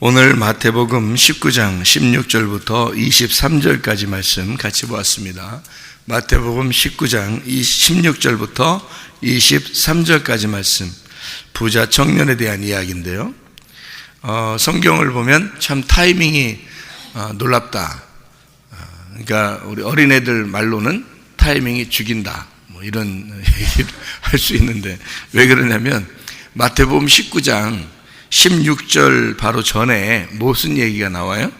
오늘 마태복음 19장 16절부터 23절까지 말씀 같이 보았습니다. 마태복음 19장 16절부터 23절까지 말씀, 부자 청년에 대한 이야기인데요. 성경을 보면 참 타이밍이 놀랍다. 그러니까 우리 어린애들 말로는 타이밍이 죽인다, 뭐 이런 얘기를 할 수 있는데, 왜 그러냐면 마태복음 19장 16절 바로 전에 무슨 얘기가 나와요?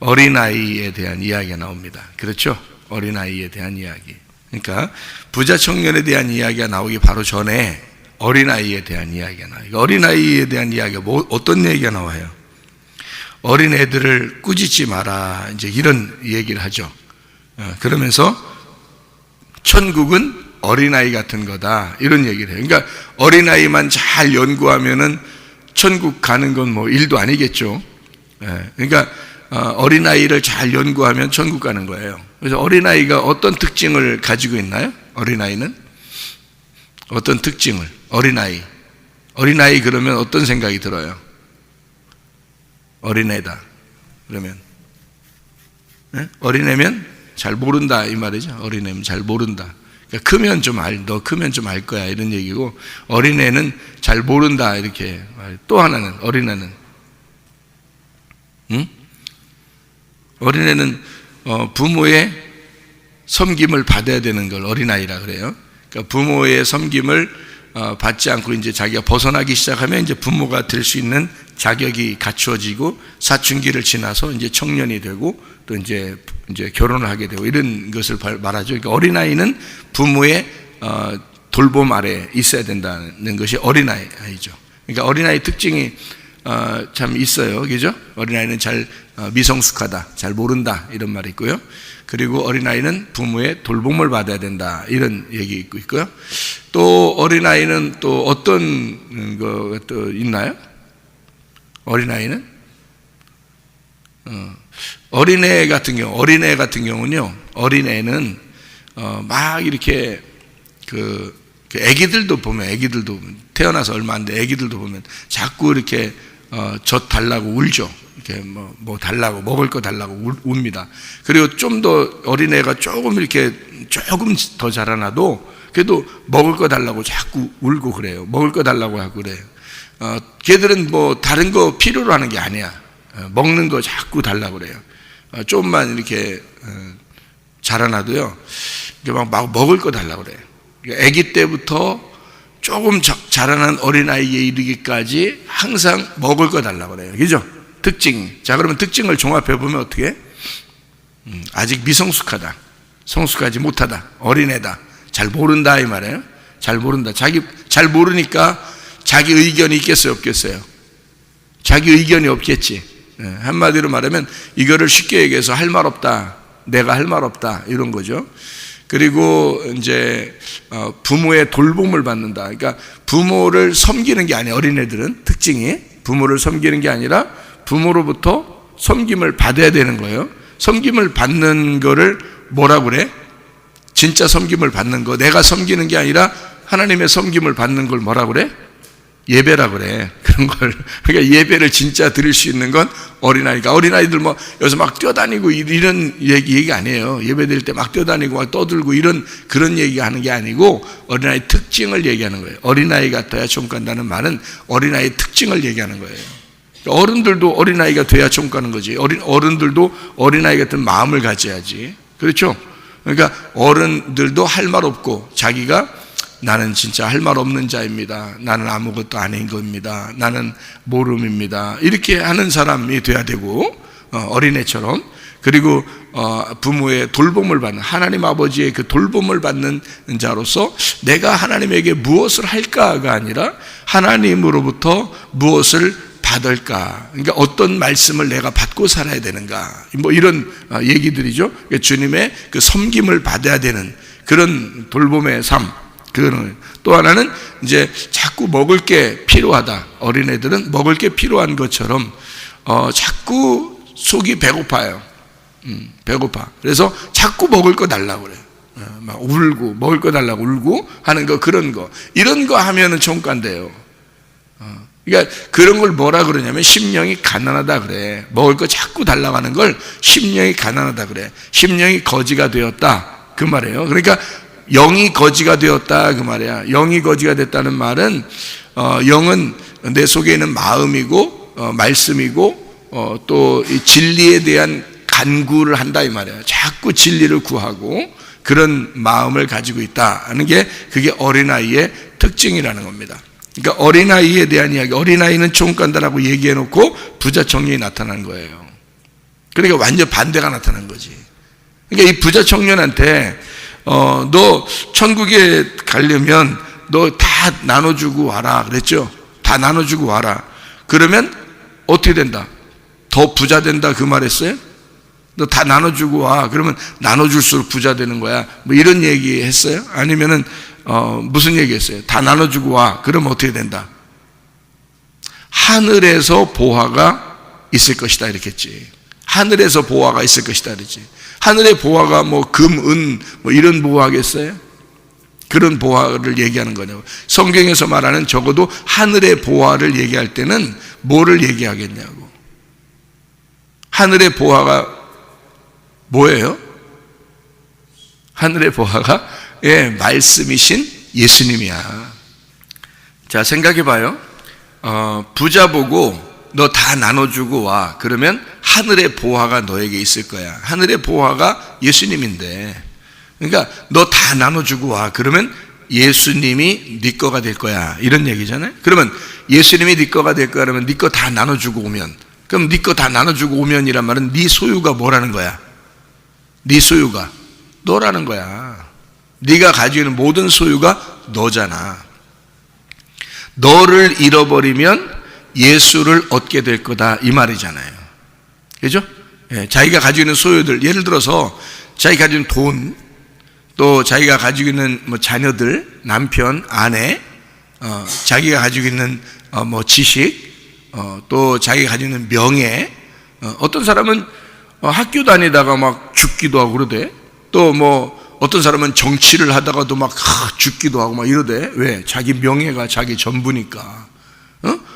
어린아이에 대한 이야기가 나옵니다. 그렇죠? 어린아이에 대한 이야기. 그러니까 부자 청년에 대한 이야기가 나오기 바로 전에 어린아이에 대한 이야기가 나와요. 어린아이에 대한 이야기가 어떤 얘기가 나와요? 어린애들을 꾸짖지 마라, 이제 이런 얘기를 하죠. 그러면서 천국은 어린아이 같은 거다, 이런 얘기를 해요. 그러니까 어린아이만 잘 연구하면은 천국 가는 건 뭐 일도 아니겠죠. 그러니까 어린아이를 잘 연구하면 천국 가는 거예요. 그래서 어린아이가 어떤 특징을 가지고 있나요? 어린아이는 어떤 특징을? 어린아이 그러면 어떤 생각이 들어요? 어린애다 그러면, 어린애면 잘 모른다, 이 말이죠. 어린애면 잘 모른다. 그러니까 크면 좀 너 크면 좀 알 거야, 이런 얘기고, 어린애는 잘 모른다, 이렇게. 또 하나는, 어린애는 어린애는 부모의 섬김을 받아야 되는 걸 어린아이라 그래요. 그러니까 부모의 섬김을 받지 않고 이제 자기가 벗어나기 시작하면 이제 부모가 될 수 있는 자격이 갖추어지고, 사춘기를 지나서 이제 청년이 되고, 또 이제 결혼을 하게 되고, 이런 것을 말하죠. 그러니까 어린아이는 부모의 돌봄 아래 있어야 된다는 것이 어린아이죠. 그러니까 어린아이 특징이 참 있어요. 그죠? 어린아이는 잘 미성숙하다, 잘 모른다, 이런 말이 있고요. 그리고 어린아이는 부모의 돌봄을 받아야 된다, 이런 얘기 있고요. 또 어린아이는 또 어떤 거 또 있나요? 어린아이는 어린애 같은 경우는요, 어린애는 막 이렇게 그 애기들도 태어나서 얼마 안 돼 애기들도 보면 자꾸 이렇게 젖 달라고 울죠. 이렇게 뭐 달라고, 먹을 거 달라고 웁니다. 그리고 좀 더 어린애가 조금 더 자라나도 그래도 먹을 거 달라고 자꾸 울고 그래요. 먹을 거 달라고 하고 그래요. 걔들은 뭐 다른 거 필요로 하는 게 아니야. 먹는 거 자꾸 달라고 그래요. 조금만 이렇게 자라나도요, 막 먹을 거 달라고 그래요. 그러니까 아기 때부터 조금 자라난 어린아이에 이르기까지 항상 먹을 거 달라고 그래요. 그죠? 특징. 자, 그러면 특징을 종합해 보면 어떻게? 아직 미성숙하다, 성숙하지 못하다, 어린애다, 잘 모른다, 이 말이에요. 잘 모른다. 잘 모르니까 자기 의견이 있겠어요, 없겠어요? 자기 의견이 없겠지. 한마디로 말하면 이거를 쉽게 얘기해서 할 말 없다, 내가 할 말 없다, 이런 거죠. 그리고 이제 부모의 돌봄을 받는다. 그러니까 부모를 섬기는 게 아니에요. 어린애들은 특징이 부모를 섬기는 게 아니라 부모로부터 섬김을 받아야 되는 거예요. 섬김을 받는 거를 뭐라고 그래? 진짜 섬김을 받는 거, 내가 섬기는 게 아니라 하나님의 섬김을 받는 걸 뭐라고 그래? 예배라고 그래. 그런 걸. 그러니까 예배를 진짜 드릴 수 있는 건 어린아이가. 어린아이들 뭐 여기서 막 뛰어다니고 이런 얘기 아니에요. 예배 드릴 때 막 뛰어다니고 막 떠들고 그런 얘기 하는 게 아니고, 어린아이 특징을 얘기하는 거예요. 어린아이 같아야 천국 간다는 말은 어린아이의 특징을 얘기하는 거예요. 어른들도 어린아이가 돼야 천국 가는 거지. 어른들도 어린아이 같은 마음을 가져야지. 그렇죠? 그러니까 어른들도 할 말 없고, 자기가 나는 진짜 할 말 없는 자입니다, 나는 아무것도 아닌 겁니다, 나는 모름입니다, 이렇게 하는 사람이 돼야 되고, 어린애처럼. 그리고 부모의 돌봄을 받는, 하나님 아버지의 그 돌봄을 받는 자로서 내가 하나님에게 무엇을 할까가 아니라 하나님으로부터 무엇을 받을까, 그러니까 어떤 말씀을 내가 받고 살아야 되는가, 뭐 이런 얘기들이죠. 그러니까 주님의 그 섬김을 받아야 되는 그런 돌봄의 삶. 또 하나는 이제 자꾸 먹을 게 필요하다. 어린애들은 먹을 게 필요한 것처럼 자꾸 속이 배고파요. 배고파. 그래서 자꾸 먹을 거 달라고 그래요. 막 울고, 먹을 거 달라고 울고 하는 거, 그런 거. 이런 거 하면은 천국 간대요. 그러니까 그런 걸 뭐라 그러냐면 심령이 가난하다 그래. 먹을 거 자꾸 달라고 하는 걸 심령이 가난하다 그래. 심령이 거지가 되었다 그 말이에요. 그러니까 영이 거지가 되었다 그 말이야. 영이 거지가 됐다는 말은 영은 내 속에 있는 마음이고 말씀이고 또 이 진리에 대한 간구를 한다 이 말이야. 자꾸 진리를 구하고 그런 마음을 가지고 있다 하는 게 그게 어린아이의 특징이라는 겁니다. 그러니까 어린아이에 대한 이야기, 어린아이는 총 간다라고 얘기해놓고 부자 청년이 나타난 거예요. 그러니까 완전 반대가 나타난 거지. 그러니까 이 부자 청년한테 너 천국에 가려면 너 다 나눠주고 와라 그랬죠. 다 나눠주고 와라. 그러면 어떻게 된다? 더 부자 된다 그 말했어요? 너 다 나눠주고 와. 그러면 나눠줄수록 부자 되는 거야. 뭐 이런 얘기 했어요? 아니면은 무슨 얘기 했어요? 다 나눠주고 와. 그러면 어떻게 된다? 하늘에서 보화가 있을 것이다 이렇게 했지. 하늘에서 보화가 있을 것이다 그랬지. 하늘의 보화가 뭐 금, 은 뭐 이런 보화겠어요? 그런 보화를 얘기하는 거냐고. 성경에서 말하는 적어도 하늘의 보화를 얘기할 때는 뭐를 얘기하겠냐고. 하늘의 보화가 뭐예요? 하늘의 보화가 말씀이신 예수님이야. 자, 생각해 봐요. 부자 보고 너 다 나눠주고 와. 그러면 하늘의 보화가 너에게 있을 거야. 하늘의 보화가 예수님인데, 그러니까 너 다 나눠주고 와. 그러면 예수님이 네 거가 될 거야. 이런 얘기잖아요. 그러면 예수님이 네 거가 될 거야. 그러면 네 거 다 나눠주고 오면, 그럼 네 거 다 나눠주고 오면이란 말은 네 소유가 뭐라는 거야? 네 소유가 너라는 거야. 네가 가지고 있는 모든 소유가 너잖아. 너를 잃어버리면 예수를 얻게 될 거다 이 말이잖아요. 그죠? 자기가 가지고 있는 소유들, 예를 들어서 자기가 가지고 있는 돈, 또 자기가 가지고 있는 뭐 자녀들, 남편, 아내, 자기가 가지고 있는 뭐 지식, 또 자기가 가지고 있는 명예. 어떤 사람은 학교 다니다가 막 죽기도 하고 그러대. 또 뭐 어떤 사람은 정치를 하다가도 막 죽기도 하고 막 이러대. 왜? 자기 명예가 자기 전부니까.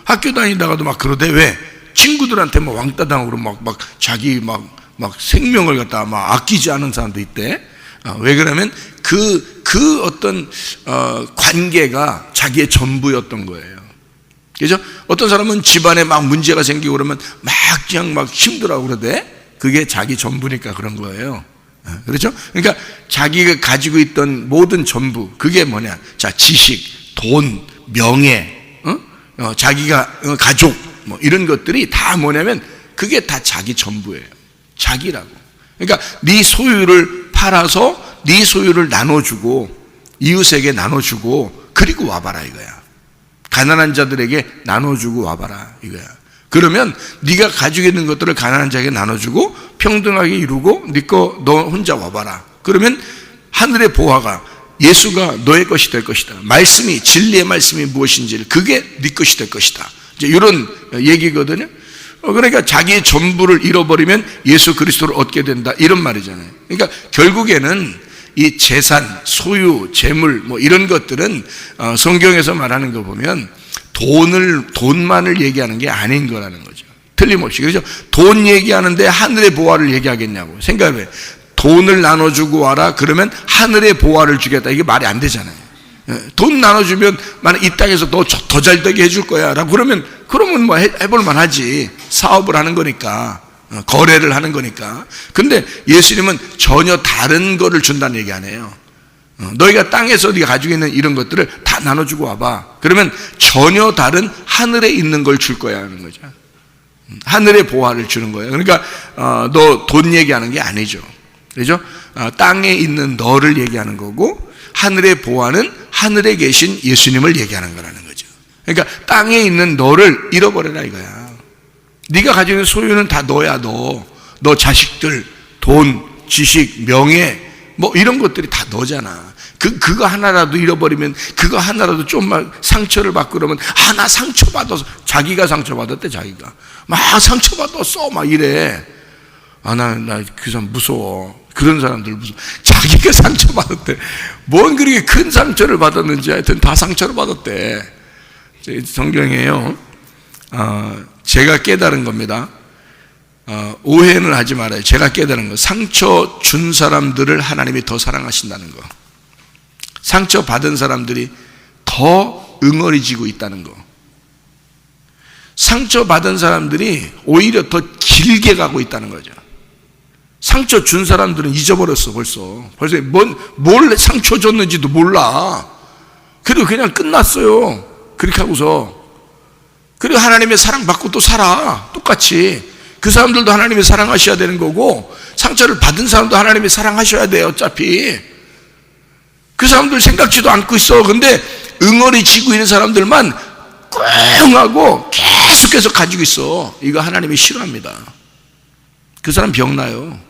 학교 다니다가도 막 그러대. 왜? 친구들한테 막 왕따 당하고 막 자기 막 생명을 갖다가 막 아끼지 않은 사람도 있대. 왜 그러면 그 어떤 관계가 자기의 전부였던 거예요. 그죠? 어떤 사람은 집안에 막 문제가 생기고 그러면 막 그냥 막 힘들어하고 그러대. 그게 자기 전부니까 그런 거예요. 그렇죠? 그러니까 자기가 가지고 있던 모든 전부, 그게 뭐냐? 자, 지식, 돈, 명예, 자기가 가족, 뭐 이런 것들이 다 뭐냐면 그게 다 자기 전부예요. 자기라고. 그러니까 네 소유를 팔아서 네 소유를 나눠주고 이웃에게 나눠주고 그리고 와봐라 이거야. 가난한 자들에게 나눠주고 와봐라 이거야. 그러면 네가 가지고 있는 것들을 가난한 자에게 나눠주고 평등하게 이루고 너 혼자 와봐라. 그러면 하늘의 보화가 예수가 너의 것이 될 것이다. 말씀이, 진리의 말씀이 무엇인지 그게 네 것이 될 것이다. 이제 이런 얘기거든요. 그러니까 자기의 전부를 잃어버리면 예수 그리스도를 얻게 된다 이런 말이잖아요. 그러니까 결국에는 이 재산, 소유, 재물 뭐 이런 것들은 성경에서 말하는 거 보면 돈만을 얘기하는 게 아닌 거라는 거죠. 틀림없이. 그렇죠? 돈 얘기하는데 하늘의 보화를 얘기하겠냐고. 생각해. 돈을 나눠주고 와라. 그러면 하늘의 보화를 주겠다. 이게 말이 안 되잖아요. 돈 나눠주면 만약 이 땅에서 더 잘 되게 해줄 거야. 라고 그러면 뭐 해볼만 하지. 사업을 하는 거니까. 거래를 하는 거니까. 근데 예수님은 전혀 다른 거를 준다는 얘기 아니에요. 너희가 땅에서 네가 가지고 있는 이런 것들을 다 나눠주고 와봐. 그러면 전혀 다른 하늘에 있는 걸 줄 거야 하는 거죠. 하늘의 보화를 주는 거예요. 그러니까 너 돈 얘기하는 게 아니죠. 그렇죠? 땅에 있는 너를 얘기하는 거고 하늘의 보화는 하늘에 계신 예수님을 얘기하는 거라는 거죠. 그러니까 땅에 있는 너를 잃어버려라 이거야. 네가 가지고 있는 소유는 다 너야. 너 자식들, 돈, 지식, 명예 뭐 이런 것들이 다 너잖아. 그거 하나라도 잃어버리면, 그거 하나라도 좀만 상처를 받고 그러면 나 상처받아서, 자기가 상처받았대. 자기가 막 상처받았어 막 이래. 나 그 사람 무서워. 그런 사람들 무서워. 자기가 상처받았대. 뭔 그렇게 큰 상처를 받았는지 하여튼 다 상처를 받았대. 성경에요 제가 깨달은 겁니다. 오해는 하지 말아요. 제가 깨달은 거, 상처 준 사람들을 하나님이 더 사랑하신다는 거, 상처 받은 사람들이 더 응어리지고 있다는 거, 상처 받은 사람들이 오히려 더 길게 가고 있다는 거죠. 상처 준 사람들은 잊어버렸어. 벌써 뭘 상처 줬는지도 몰라. 그래도 그냥 끝났어요. 그렇게 하고서. 그리고 하나님의 사랑받고 또 살아. 똑같이. 그 사람들도 하나님이 사랑하셔야 되는 거고, 상처를 받은 사람도 하나님이 사랑하셔야 돼요. 어차피 그 사람들 생각지도 않고 있어. 근데 응어리 지고 있는 사람들만 꽝 하고 계속해서 가지고 있어. 이거 하나님이 싫어합니다. 그 사람 병나요.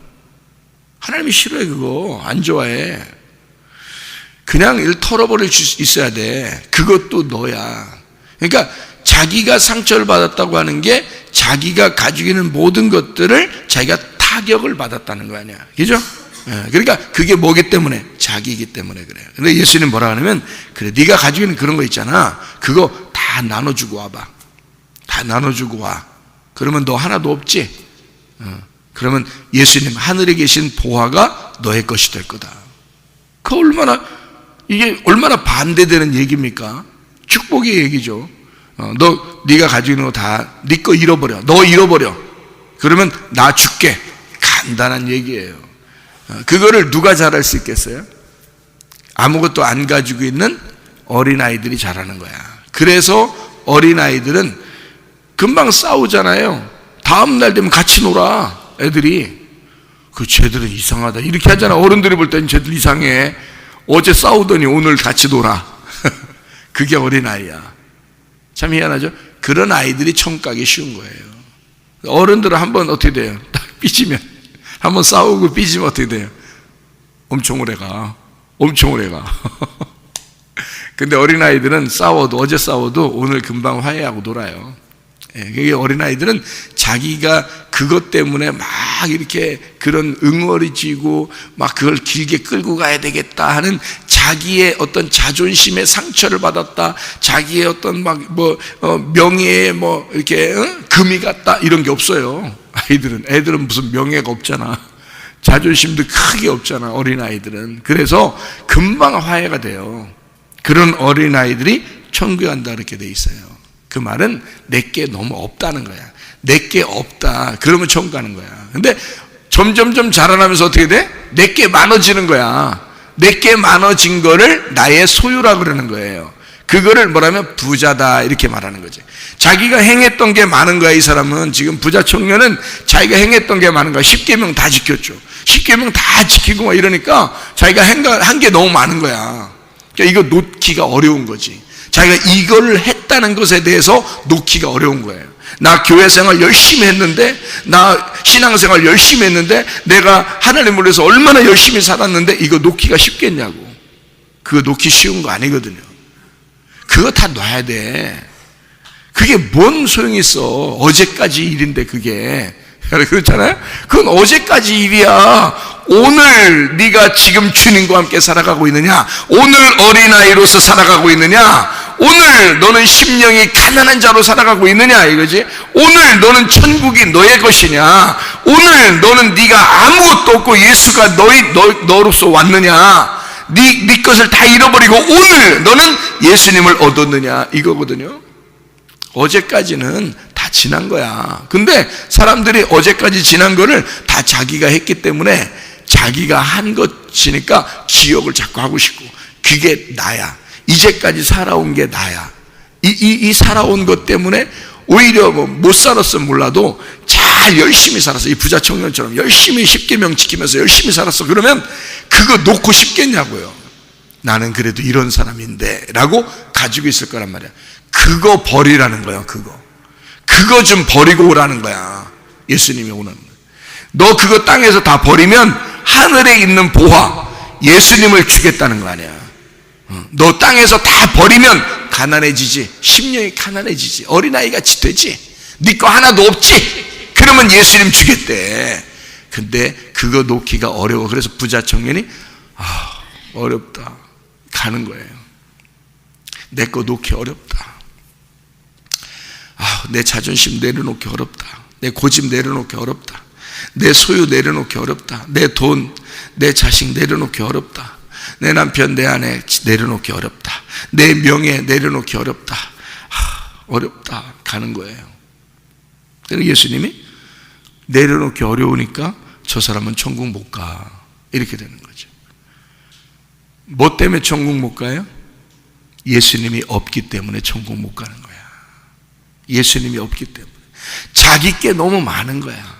하나님이 싫어해. 그거 안 좋아해. 그냥 일 털어버릴 수 있어야 돼. 그것도 너야. 그러니까 자기가 상처를 받았다고 하는 게 자기가 가지고 있는 모든 것들을 자기가 타격을 받았다는 거 아니야. 그죠? 그러니까 그게 뭐기 때문에? 자기이기 때문에 그래요. 근데 예수님 뭐라 하냐면, 그래, 네가 가지고 있는 그런 거 있잖아. 그거 다 나눠주고 와봐. 다 나눠주고 와. 그러면 너 하나도 없지? 그러면 예수님 하늘에 계신 보화가 너의 것이 될 거다. 이게 얼마나 반대되는 얘기입니까? 축복의 얘기죠. 네가 가지고 있는 거 다 네 거 잃어버려. 너 잃어버려. 그러면 나 줄게. 간단한 얘기예요. 그거를 누가 잘할 수 있겠어요? 아무것도 안 가지고 있는 어린아이들이 잘하는 거야. 그래서 어린아이들은 금방 싸우잖아요. 다음날 되면 같이 놀아. 애들이. 쟤들은 이상하다 이렇게 하잖아. 어른들이 볼 때는 쟤들 이상해. 어제 싸우더니 오늘 같이 놀아. 그게 어린아이야. 참 희한하죠? 그런 아이들이 총 가기 쉬운 거예요. 어른들은 한번 어떻게 돼요? 딱 삐지면, 한번 싸우고 삐지면 어떻게 돼요? 엄청 오래 가. 근데 어린아이들은 어제 싸워도 오늘 금방 화해하고 놀아요. 그게 어린아이들은 자기가 그것 때문에 막 이렇게 그런 응어리지고 막 그걸 길게 끌고 가야 되겠다 하는 자기의 어떤 자존심의 상처를 받았다, 자기의 어떤 명예에 이렇게 금이 갔다 이런 게 없어요. 애들은 무슨 명예가 없잖아. 자존심도 크게 없잖아. 어린아이들은. 그래서 금방 화해가 돼요. 그런 어린아이들이 천국에 간다 그렇게 돼 있어요. 그 말은 내게 너무 없다는 거야. 내게 없다. 그러면 천국 가는 거야. 근데 점점점 자라나면서 어떻게 돼? 내게 많아지는 거야. 내게 많아진 거를 나의 소유라 그러는 거예요. 그거를 뭐라면 부자다 이렇게 말하는 거지. 자기가 행했던 게 많은 거야. 이 사람은 지금 부자 청년은 자기가 행했던 게 많은 거야. 10계명 다 지켰죠. 10계명 다 지키고 이러니까 자기가 한 게 너무 많은 거야. 그러니까 이거 놓기가 어려운 거지. 자기가 이걸 했다는 것에 대해서 놓기가 어려운 거예요. 나 교회 생활 열심히 했는데, 나 신앙생활 열심히 했는데, 내가 하나님을 위해서 얼마나 열심히 살았는데 이거 놓기가 쉽겠냐고. 그거 놓기 쉬운 거 아니거든요. 그거 다 놔야 돼. 그게 뭔 소용이 있어. 어제까지 일인데 그게. 그렇잖아요? 그건 어제까지 일이야. 오늘 네가 지금 주님과 함께 살아가고 있느냐? 오늘 어린아이로서 살아가고 있느냐? 오늘 너는 심령이 가난한 자로 살아가고 있느냐 이거지? 오늘 너는 천국이 너의 것이냐? 오늘 너는 네가 아무것도 없고 예수가 너로서 왔느냐? 네 것을 다 잃어버리고 오늘 너는 예수님을 얻었느냐 이거거든요. 어제까지는 다 지난 거야. 근데 사람들이 어제까지 지난 거를 다 자기가 했기 때문에 자기가 한 것이니까 기억을 자꾸 하고 싶고, 그게 나야. 이제까지 살아온 게 나야. 이 살아온 것 때문에 오히려 못 살았으면 몰라도 잘 열심히 살았어. 이 부자 청년처럼 열심히 10계명 지키면서 열심히 살았어. 그러면 그거 놓고 싶겠냐고요. 나는 그래도 이런 사람인데 라고 가지고 있을 거란 말이야. 그거 버리라는 거야. 그거 좀 버리고 오라는 거야. 예수님이 오는 거야. 너 그거 땅에서 다 버리면 하늘에 있는 보화 예수님을 주겠다는 거 아니야. 너 땅에서 다 버리면 가난해지지. 심령이 가난해지지. 어린아이같이 되지. 네 거 하나도 없지. 그러면 예수님 주겠대. 근데 그거 놓기가 어려워. 그래서 부자 청년이 어렵다 가는 거예요. 내 거 놓기 어렵다. 내 자존심 내려놓기 어렵다. 내 고집 내려놓기 어렵다. 내 소유 내려놓기 어렵다. 내 돈, 내 자식 내려놓기 어렵다. 내 남편, 내 아내 내려놓기 어렵다. 내 명예 내려놓기 어렵다. 어렵다 가는 거예요. 그래서 예수님이 내려놓기 어려우니까 저 사람은 천국 못 가. 이렇게 되는 거죠. 뭐 때문에 천국 못 가요? 예수님이 없기 때문에 천국 못 가는 거야. 예수님이 없기 때문에. 자기 게 너무 많은 거야.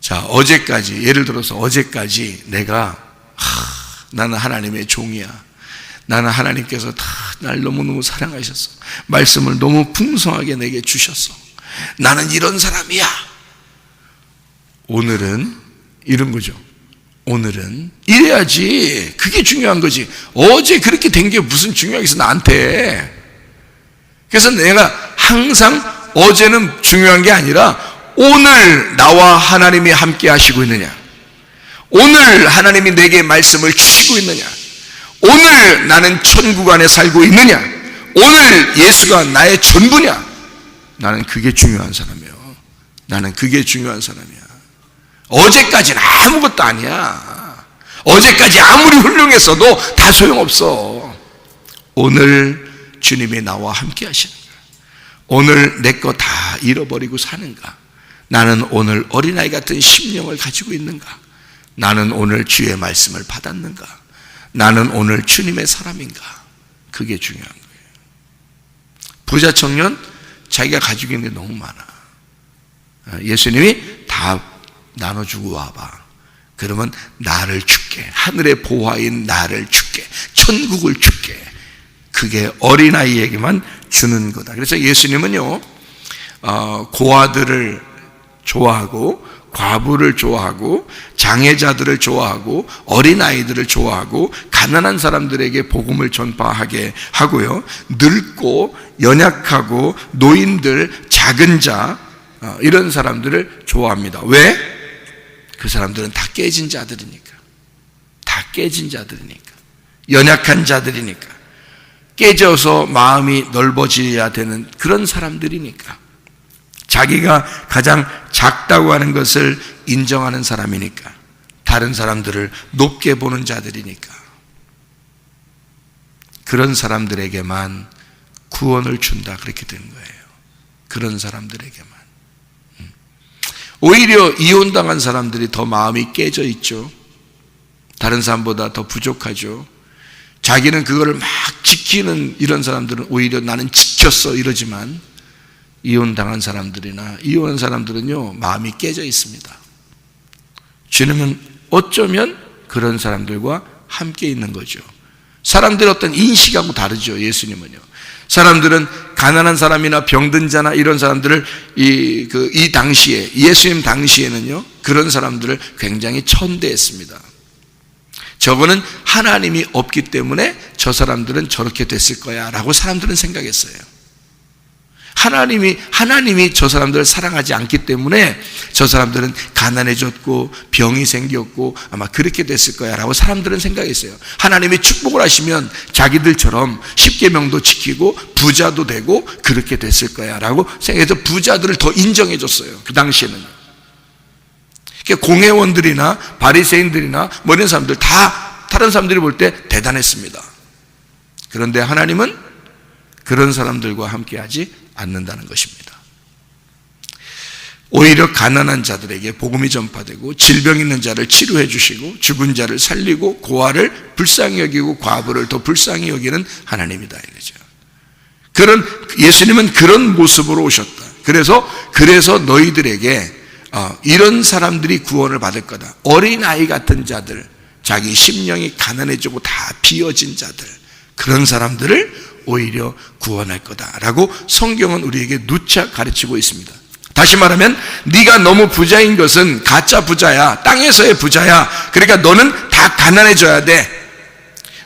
자, 어제까지, 예를 들어서 어제까지 내가 나는 하나님의 종이야. 나는 하나님께서 다 날 너무너무 사랑하셨어. 말씀을 너무 풍성하게 내게 주셨어. 나는 이런 사람이야. 오늘은 이런 거죠. 오늘은 이래야지. 그게 중요한 거지. 어제 그렇게 된 게 무슨 중요하겠어 나한테. 그래서 내가 항상 어제는 중요한 게 아니라 오늘 나와 하나님이 함께 하시고 있느냐, 오늘 하나님이 내게 말씀을 주시고 있느냐, 오늘 나는 천국 안에 살고 있느냐, 오늘 예수가 나의 전부냐. 나는 그게 중요한 사람이에요. 나는 그게 중요한 사람이야. 어제까지는 아무것도 아니야. 어제까지 아무리 훌륭했어도 다 소용없어. 오늘 주님이 나와 함께 하시는가? 오늘 내 거 다 잃어버리고 사는가? 나는 오늘 어린아이 같은 심령을 가지고 있는가? 나는 오늘 주의 말씀을 받았는가? 나는 오늘 주님의 사람인가? 그게 중요한 거예요. 부자 청년, 자기가 가지고 있는 게 너무 많아. 예수님이 다 나눠주고 와봐. 그러면 나를 줄게. 하늘의 보화인 나를 줄게. 천국을 줄게. 그게 어린아이에게만 주는 거다. 그래서 예수님은요, 고아들을 좋아하고, 과부를 좋아하고, 장애자들을 좋아하고, 어린아이들을 좋아하고, 가난한 사람들에게 복음을 전파하게 하고요, 늙고 연약하고 노인들, 작은 자, 이런 사람들을 좋아합니다. 왜? 그 사람들은 다 깨진 자들이니까. 다 깨진 자들이니까. 연약한 자들이니까. 깨져서 마음이 넓어져야 되는 그런 사람들이니까. 자기가 가장 작다고 하는 것을 인정하는 사람이니까. 다른 사람들을 높게 보는 자들이니까. 그런 사람들에게만 구원을 준다. 그렇게 된 거예요. 그런 사람들에게만. 오히려 이혼당한 사람들이 더 마음이 깨져 있죠. 다른 사람보다 더 부족하죠. 자기는 그거를 막 지키는 이런 사람들은 오히려 나는 지켰어 이러지만, 이혼당한 사람들이나 이혼한 사람들은요, 마음이 깨져 있습니다. 주님은 어쩌면 그런 사람들과 함께 있는 거죠. 사람들의 어떤 인식하고 다르죠. 예수님은요, 사람들은 가난한 사람이나 병든 자나 이런 사람들을 이 당시에, 예수님 당시에는요, 그런 사람들을 굉장히 천대했습니다. 저거는 하나님이 없기 때문에 저 사람들은 저렇게 됐을 거야 라고 사람들은 생각했어요. 하나님이 저 사람들을 사랑하지 않기 때문에 저 사람들은 가난해졌고 병이 생겼고 아마 그렇게 됐을 거야 라고 사람들은 생각했어요. 하나님이 축복을 하시면 자기들처럼 십계명도 지키고 부자도 되고 그렇게 됐을 거야 라고 생각해서 부자들을 더 인정해 줬어요. 그 당시에는. 공회원들이나 바리새인들이나 뭐 이런 사람들 다 다른 사람들이 볼 때 대단했습니다. 그런데 하나님은 그런 사람들과 함께하지 않는다는 것입니다. 오히려 가난한 자들에게 복음이 전파되고, 질병 있는 자를 치료해 주시고, 죽은 자를 살리고, 고아를 불쌍히 여기고 과부를 더 불쌍히 여기는 하나님이다 이거죠. 예수님은 그런 모습으로 오셨다. 그래서 너희들에게 이런 사람들이 구원을 받을 거다. 어린아이 같은 자들, 자기 심령이 가난해지고 다 비어진 자들, 그런 사람들을 오히려 구원할 거다라고 성경은 우리에게 누차 가르치고 있습니다. 다시 말하면 네가 너무 부자인 것은 가짜 부자야. 땅에서의 부자야. 그러니까 너는 다 가난해져야 돼.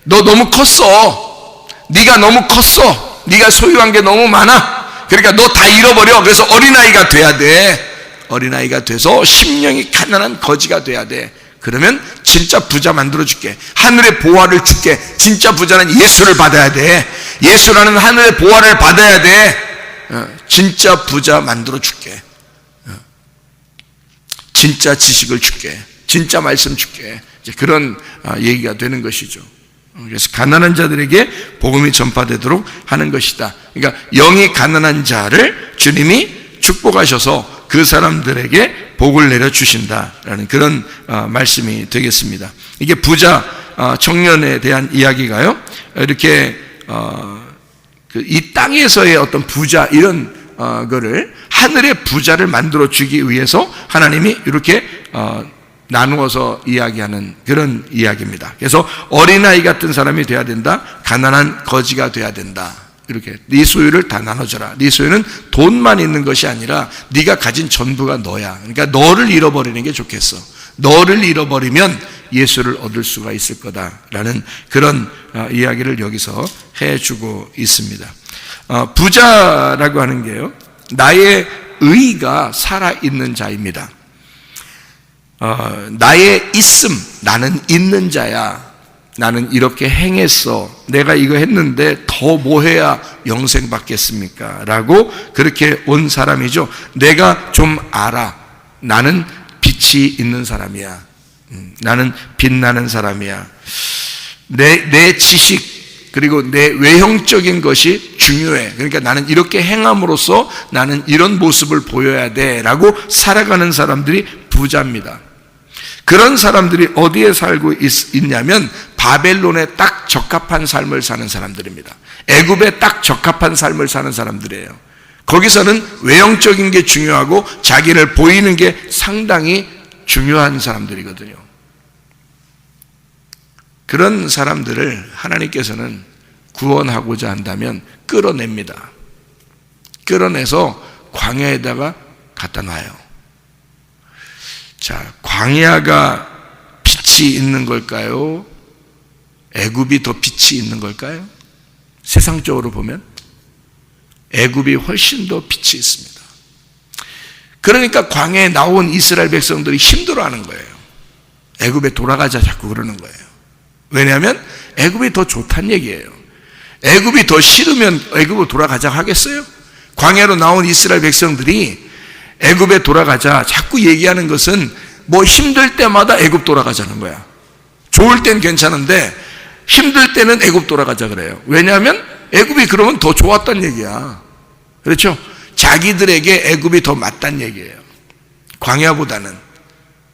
너 너무 컸어. 네가 너무 컸어. 네가 소유한 게 너무 많아. 그러니까 너 다 잃어버려. 그래서 어린아이가 돼야 돼. 어린아이가 돼서 심령이 가난한 거지가 돼야 돼. 그러면 진짜 부자 만들어줄게. 하늘의 보화를 줄게. 진짜 부자는 예수를 받아야 돼. 예수라는 하늘의 보화를 받아야 돼. 진짜 부자 만들어 줄게. 진짜 지식을 줄게. 진짜 말씀 줄게. 이제 그런 얘기가 되는 것이죠. 그래서 가난한 자들에게 복음이 전파되도록 하는 것이다. 그러니까 영이 가난한 자를 주님이 축복하셔서 그 사람들에게 복을 내려주신다라는 그런 말씀이 되겠습니다. 이게 부자 청년에 대한 이야기가요, 이렇게 이 땅에서의 어떤 부자 이런 거를 하늘의 부자를 만들어 주기 위해서 하나님이 이렇게 나누어서 이야기하는 그런 이야기입니다. 그래서 어린아이 같은 사람이 돼야 된다. 가난한 거지가 돼야 된다. 이렇게 네 소유를 다 나눠줘라. 네 소유는 돈만 있는 것이 아니라 네가 가진 전부가 너야. 그러니까 너를 잃어버리는 게 좋겠어. 너를 잃어버리면 예수를 얻을 수가 있을 거다라는 그런 이야기를 여기서 해주고 있습니다. 부자라고 하는 게요, 나의 의가 살아있는 자입니다. 나의 있음, 나는 있는 자야. 나는 이렇게 행했어. 내가 이거 했는데 더 뭐 해야 영생 받겠습니까? 라고 그렇게 온 사람이죠. 내가 좀 알아. 나는 빛이 있는 사람이야. 나는 빛나는 사람이야. 내 지식 그리고 내 외형적인 것이 중요해. 그러니까 나는 이렇게 행함으로써 나는 이런 모습을 보여야 돼 라고 살아가는 사람들이 부자입니다. 그런 사람들이 어디에 살고 있냐면 바벨론에 딱 적합한 삶을 사는 사람들입니다. 애굽에 딱 적합한 삶을 사는 사람들이에요. 거기서는 외형적인 게 중요하고 자기를 보이는 게 상당히 중요한 사람들이거든요. 그런 사람들을 하나님께서는 구원하고자 한다면 끌어냅니다. 끌어내서 광야에다가 갖다 놔요. 자, 광야가 빛이 있는 걸까요? 애굽이 더 빛이 있는 걸까요? 세상적으로 보면 애굽이 훨씬 더 빛이 있습니다. 그러니까 광야에 나온 이스라엘 백성들이 힘들어하는 거예요. 애굽에 돌아가자 자꾸 그러는 거예요. 왜냐하면 애굽이 더 좋다는 얘기예요. 애굽이 더 싫으면 애굽으로 돌아가자 하겠어요? 광야로 나온 이스라엘 백성들이 애굽에 돌아가자 자꾸 얘기하는 것은 뭐 힘들 때마다 애굽 돌아가자는 거야. 좋을 땐 괜찮은데 힘들 때는 애굽 돌아가자 그래요. 왜냐하면 애굽이 그러면 더 좋았단 얘기야. 그렇죠? 자기들에게 애굽이 더 맞단 얘기예요. 광야보다는.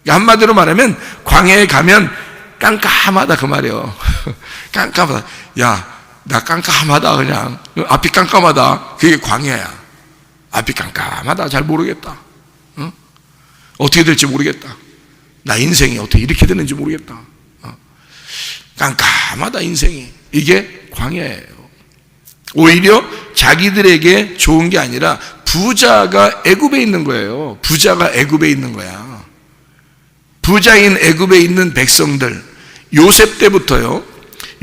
한마디로 말하면 광야에 가면 깜깜하다 그 말이에요. 깜깜하다. 야, 나 깜깜하다 그냥. 앞이 깜깜하다. 그게 광야야. 앞이 깜깜하다. 잘 모르겠다. 어떻게 될지 모르겠다. 나 인생이 어떻게 이렇게 되는지 모르겠다. 깜깜하다 인생이. 이게 광야예요. 오히려 자기들에게 좋은 게 아니라 부자가 애굽에 있는 거예요. 부자가 애굽에 있는 거야. 부자인 애굽에 있는 백성들, 요셉 때부터요,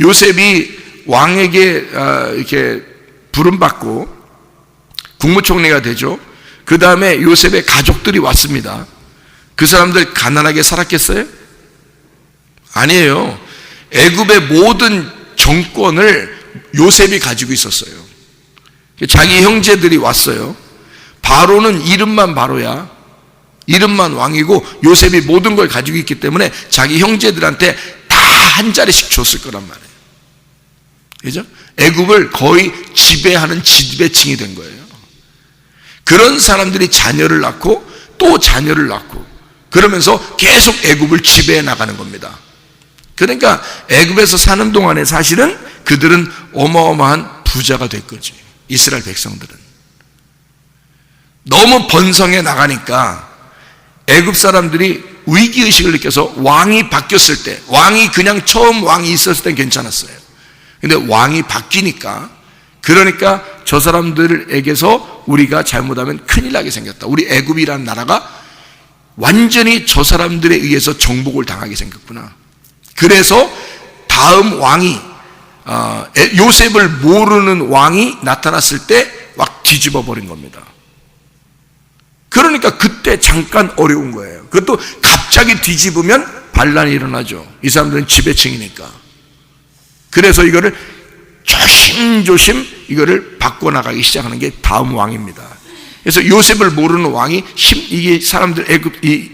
요셉이 왕에게 이렇게 부름받고 국무총리가 되죠. 그 다음에 요셉의 가족들이 왔습니다. 그 사람들 가난하게 살았겠어요? 아니에요. 애굽의 모든 정권을 요셉이 가지고 있었어요. 자기 형제들이 왔어요. 바로는 이름만 바로야. 이름만 왕이고 요셉이 모든 걸 가지고 있기 때문에 자기 형제들한테 다 한 자리씩 줬을 거란 말이에요. 그죠? 애굽을 거의 지배하는 지배층이 된 거예요. 그런 사람들이 자녀를 낳고 또 자녀를 낳고 그러면서 계속 애굽을 지배해 나가는 겁니다. 그러니까 애굽에서 사는 동안에 사실은 그들은 어마어마한 부자가 될 거지. 이스라엘 백성들은 너무 번성해 나가니까 애굽 사람들이 위기의식을 느껴서 왕이 바뀌었을 때, 왕이 그냥 처음 왕이 있었을 땐 괜찮았어요. 근데 왕이 바뀌니까, 그러니까 저 사람들에게서 우리가 잘못하면 큰일 나게 생겼다. 우리 애굽이라는 나라가 완전히 저 사람들에 의해서 정복을 당하게 생겼구나. 그래서 다음 왕이 요셉을 모르는 왕이 나타났을 때 막 뒤집어 버린 겁니다. 그러니까 그때 잠깐 어려운 거예요. 그것도 갑자기 뒤집으면 반란이 일어나죠. 이 사람들은 지배층이니까. 그래서 이거를 조심조심 이거를 바꿔 나가기 시작하는 게 다음 왕입니다. 그래서 요셉을 모르는 왕이 이게 사람들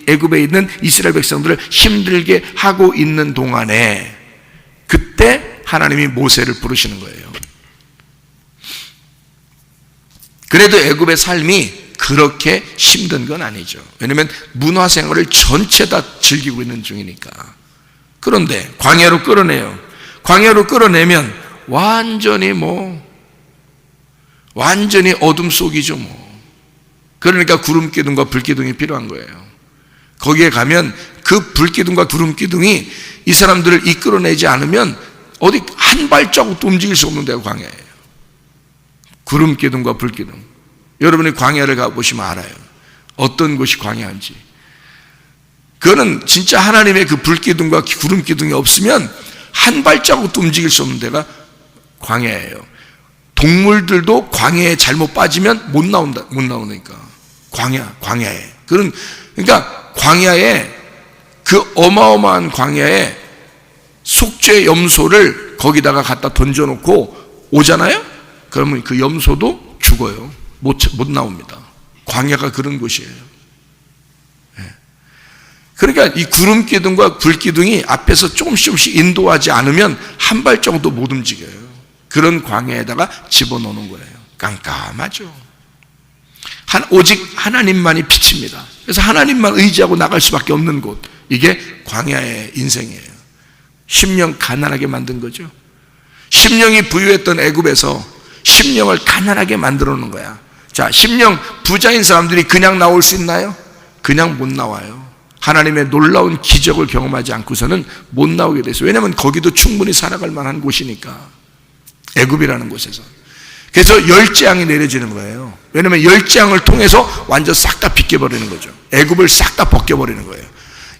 애굽에 있는 이스라엘 백성들을 힘들게 하고 있는 동안에 그때 하나님이 모세를 부르시는 거예요. 그래도 애굽의 삶이 그렇게 힘든 건 아니죠. 왜냐하면 문화 생활을 전체 다 즐기고 있는 중이니까. 그런데 광야로 끌어내요. 광야로 끌어내면 완전히 어둠 속이죠 그러니까 구름 기둥과 불 기둥이 필요한 거예요. 거기에 가면 그 불 기둥과 구름 기둥이 이 사람들을 이끌어내지 않으면 어디 한 발자국도 움직일 수 없는 데가 광야예요. 구름 기둥과 불 기둥. 여러분이 광야를 가보시면 알아요. 어떤 곳이 광야인지. 그거는 진짜 하나님의 그 불 기둥과 구름 기둥이 없으면 한 발자국도 움직일 수 없는 데가 광야예요. 동물들도 광야에 잘못 빠지면 못 나오니까. 광야에. 그러니까 광야에 그 어마어마한 광야에 속죄 염소를 거기다가 갖다 던져놓고 오잖아요? 그러면 그 염소도 죽어요. 못 나옵니다. 광야가 그런 곳이에요. 그러니까 이 구름 기둥과 불 기둥이 앞에서 조금씩 인도하지 않으면 한 발자국도 못 움직여요. 그런 광야에다가 집어넣는 거예요. 깜깜하죠. 오직 하나님만이 빛입니다. 그래서 하나님만 의지하고 나갈 수밖에 없는 곳. 이게 광야의 인생이에요. 심령 가난하게 만든 거죠. 심령이 부유했던 애굽에서 심령을 가난하게 만들어 놓은 거야. 자, 심령 부자인 사람들이 그냥 나올 수 있나요? 그냥 못 나와요. 하나님의 놀라운 기적을 경험하지 않고서는 못 나오게 됐어요. 왜냐하면 거기도 충분히 살아갈 만한 곳이니까. 애굽이라는 곳에서. 그래서 열재앙이 내려지는 거예요. 왜냐하면 열재앙을 통해서 완전 싹 다 빗겨버리는 거죠. 애굽을 싹 다 벗겨버리는 거예요.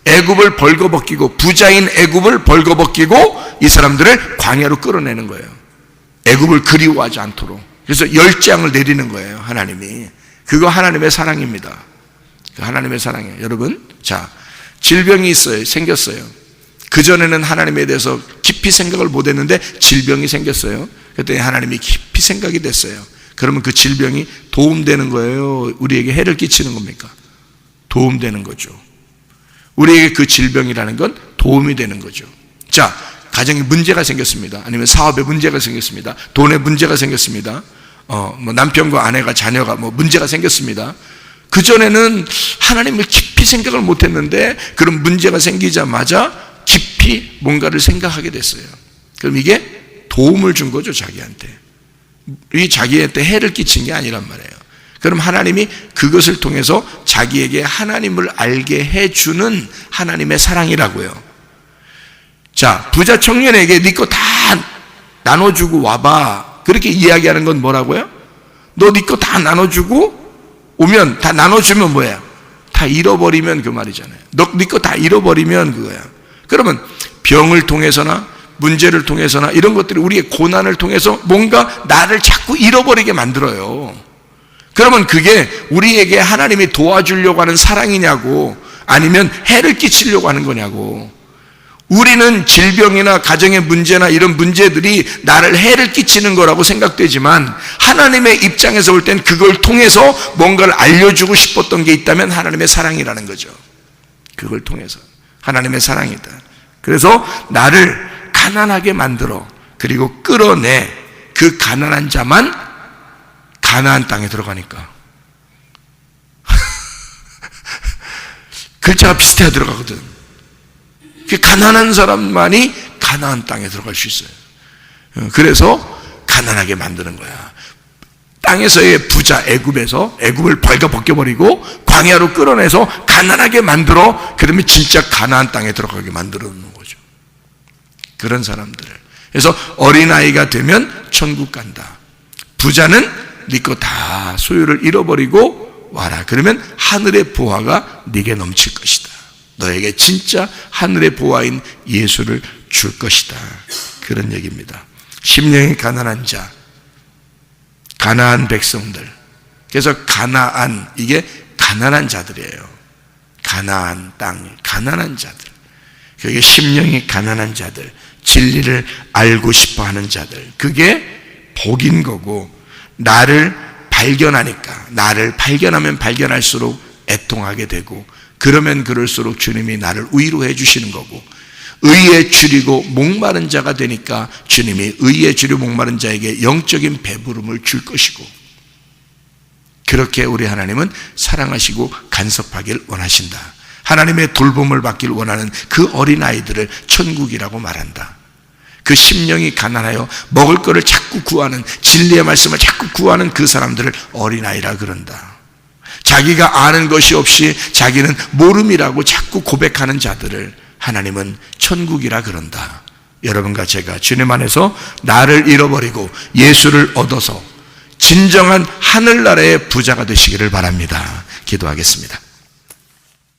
애굽을 벌거벗기고, 부자인 애굽을 벌거벗기고 이 사람들을 광야로 끌어내는 거예요. 애굽을 그리워하지 않도록. 그래서 열재앙을 내리는 거예요, 하나님이. 그거 하나님의 사랑입니다. 하나님의 사랑이에요. 여러분, 자, 질병이 생겼어요. 그전에는 하나님에 대해서 깊이 생각을 못했는데 질병이 생겼어요. 그랬더니 하나님이 깊이 생각이 됐어요. 그러면 그 질병이 도움되는 거예요? 우리에게 해를 끼치는 겁니까? 도움되는 거죠. 우리에게 그 질병이라는 건 도움이 되는 거죠. 자, 가정에 문제가 생겼습니다. 아니면 사업에 문제가 생겼습니다. 돈에 문제가 생겼습니다. 남편과 아내가, 자녀가 문제가 생겼습니다. 그전에는 하나님을 깊이 생각을 못했는데 그런 문제가 생기자마자 깊이 뭔가를 생각하게 됐어요. 그럼 이게 도움을 준 거죠, 자기한테. 이 자기한테 해를 끼친 게 아니란 말이에요. 그럼 하나님이 그것을 통해서 자기에게 하나님을 알게 해주는 하나님의 사랑이라고요. 자, 부자 청년에게 네 거 다 나눠주고 와봐. 그렇게 이야기하는 건 뭐라고요? 너 네 거 다 나눠주고 오면, 다 나눠주면 뭐야? 다 잃어버리면 그 말이잖아요. 네 거 다 잃어버리면 그거야. 그러면 병을 통해서나 문제를 통해서나 이런 것들이 우리의 고난을 통해서 뭔가 나를 자꾸 잃어버리게 만들어요. 그러면 그게 우리에게 하나님이 도와주려고 하는 사랑이냐고, 아니면 해를 끼치려고 하는 거냐고. 우리는 질병이나 가정의 문제나 이런 문제들이 나를 해를 끼치는 거라고 생각되지만 하나님의 입장에서 볼 땐 그걸 통해서 뭔가를 알려주고 싶었던 게 있다면 하나님의 사랑이라는 거죠. 그걸 통해서 하나님의 사랑이다. 그래서 나를 가난하게 만들어, 그리고 끌어내. 그 가난한 자만 가나안 땅에 들어가니까 글자가 비슷해 들어가거든. 가난한 사람만이 가나안 땅에 들어갈 수 있어요. 그래서 가난하게 만드는 거야. 땅에서의 부자 애굽에서 애굽을 벌거벗겨버리고 광야로 끌어내서 가난하게 만들어, 그러면 진짜 가나안 땅에 들어가게 만들어 놓는 거죠. 그런 사람들을. 그래서 어린아이가 되면 천국 간다. 부자는 네 거 다 소유를 잃어버리고 와라. 그러면 하늘의 보화가 네게 넘칠 것이다. 너에게 진짜 하늘의 보화인 예수를 줄 것이다. 그런 얘기입니다. 심령이 가난한 자, 가나안 백성들. 그래서 가나안, 이게 가난한 자들이에요. 가나안 땅, 가난한 자들. 그게 심령이 가난한 자들, 진리를 알고 싶어 하는 자들. 그게 복인 거고, 나를 발견하니까, 나를 발견하면 발견할수록 애통하게 되고, 그러면 그럴수록 주님이 나를 위로해 주시는 거고, 의에 줄이고 목마른 자가 되니까 주님이 의에 줄이고 목마른 자에게 영적인 배부름을 줄 것이고, 그렇게 우리 하나님은 사랑하시고 간섭하길 원하신다. 하나님의 돌봄을 받길 원하는 그 어린아이들을 천국이라고 말한다. 그 심령이 가난하여 먹을 것을 자꾸 구하는, 진리의 말씀을 자꾸 구하는 그 사람들을 어린아이라 그런다. 자기가 아는 것이 없이 자기는 모름이라고 자꾸 고백하는 자들을 하나님은 천국이라 그런다. 여러분과 제가 주님 안에서 나를 잃어버리고 예수를 얻어서 진정한 하늘나라의 부자가 되시기를 바랍니다. 기도하겠습니다.